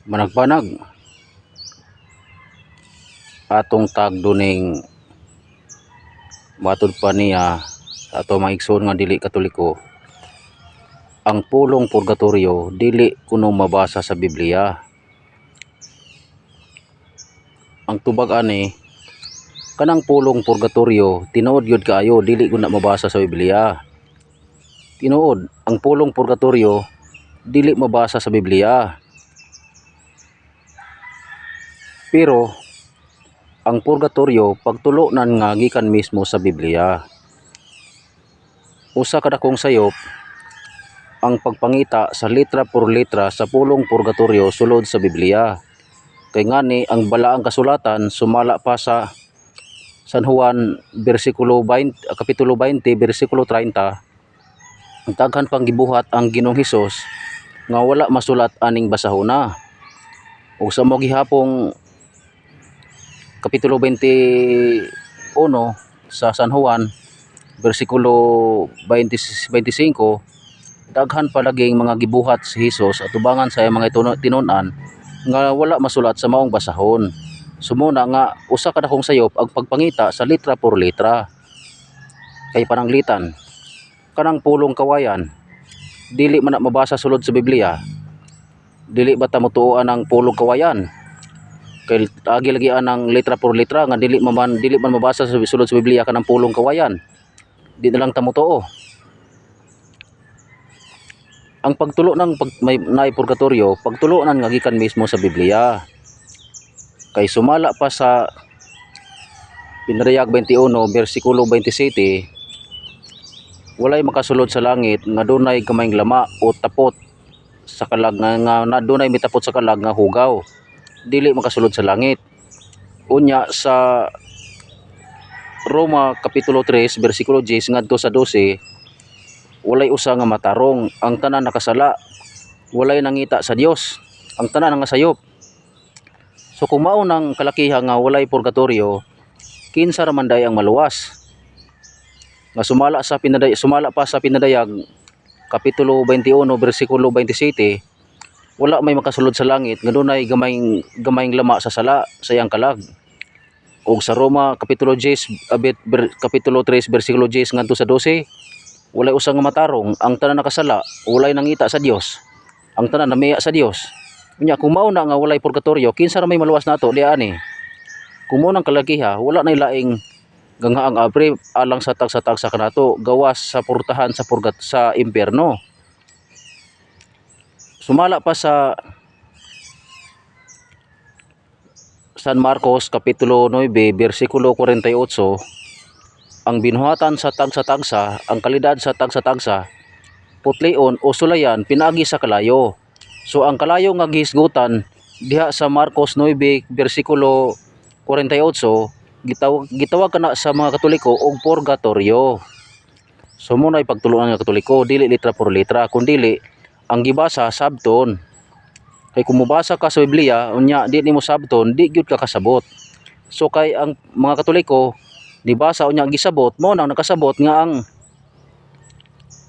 managbanag atong tagduning matud pa niya sa ato mga igsoon nga dili Katoliko. Ang pulong purgatorio dili kuno mabasa sa Biblia. Ang tubag ani, kanang pulong purgatorio tinuod gyud kaayo dili gud na mabasa sa Biblia. Tinuod, ang pulong purgatorio dili mabasa sa Biblia. Pero ang purgatorio pagtulonan nga gikan mismo sa Biblia. Usa ka dakong sayop ang pagpangita sa letra por letra sa pulong purgatorio sulod sa Biblia. Kay ngani ang balaang kasulatan sumala pa sa San Juan kapitulo 20 bersikulo 30. Ang daghan pang gibuhat ang Ginoong Hesus nga wala masulat aning basahona. Ug sa mo gihapong kapitulo 21 sa San Juan bersikulo 25, daghan palaging mga gibuhat si Hesus at tubangan sa mga tinun-an nga wala masulat sa maong basahon. Sumuna nga usa ka dakong sayop ang pagpangita sa letra por letra. Kay pananglitan, kanang pulong kawayan dili man na mabasa sulod sa Biblia. Dili ba ta motuoan ang pulong kawayan? Kay agi lagi ang letra por letra nga dili man mabasa sa sulod sa Biblia kanang pulong kawayan. Di na lang ta motuo. Ang pagtulo ng may purgatorio, pagtulonan nga gikan mismo sa Biblia. Kay sumala pa sa Pinarayag 21 bersikulo 27, walay makasulod sa langit nga dunay gamayng lama o tapot sa kalag nga dunay mitapot sa kalag nga hugaw. Dili makasulod sa langit. Unya sa Roma kapitulo 3 bersikulo 10 ngadto sa 12, walay usa nga matarong, ang tanan nakasala, walay nangita sa Dios, ang tanan nga sayop. So kung mao nang kalakiha nga walay purgatorio, kinsa ra man day ang maluwas? Nga sumala pa sa Pinadayag kapitulo 21 bersikulo 27, wala may makasulod sa langit nga dunay gamayng lama sa sala sa iyang kalag. Ug sa Roma kapitulo 10 kapitulo 3 bersikulo 10 ngadto sa 12, walay usa nga matarong, ang tanan nakasala, walay nangita sa Dios, ang tanan namiya sa Dios. Unya kung mao na nga walay purgatorio, kinsa ra may maluwas nato di ani? Kung mo nang kalakiha, wala nay laing ganghaang apre alang sa tagsa kanato gawas sa purtahan sa impierno. Sumala pa sa San Marcos kapitulo 9 bersikulo 48, ang binuhatan sa tagsa, ang kalidad sa tagsa, putlion o sulayan pinagi sa kalayo. So ang kalayo nga gihisgutan diha sa Marcos 9 bersikulo 48, gitawag kana sa mga Katoliko og purgatorio. So muna ipagtuluan nga Katoliko, dili letra por letra, kundi ang gibasa sabton. Kay kung mubasa ka sa Biblia unya di nimo sabton, di gyud ka kasabot. So kay ang mga Katoliko nibasa unya gisabot, mo nang nakasabot nga ang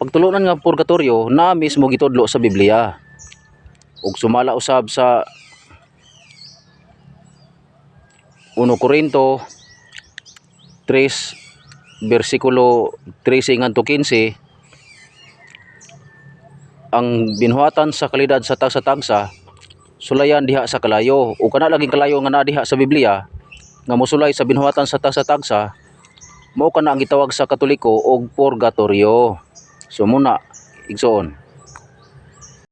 pagtulunan nga purgatorio na mismo gitudlo sa Biblia. Ug sumala usab sa 1 Corinto 3 bersikulo 13 ngadto 15, ang binuhatan sa kalidad sa tagsa sulayan diha sa kalayo. O kana laging kalayo nga naa diha sa Biblia nga mosulay sa binuhatan sa tagsa, mao kana ang gitawag sa Katoliko og purgatorio. So muna igsoon,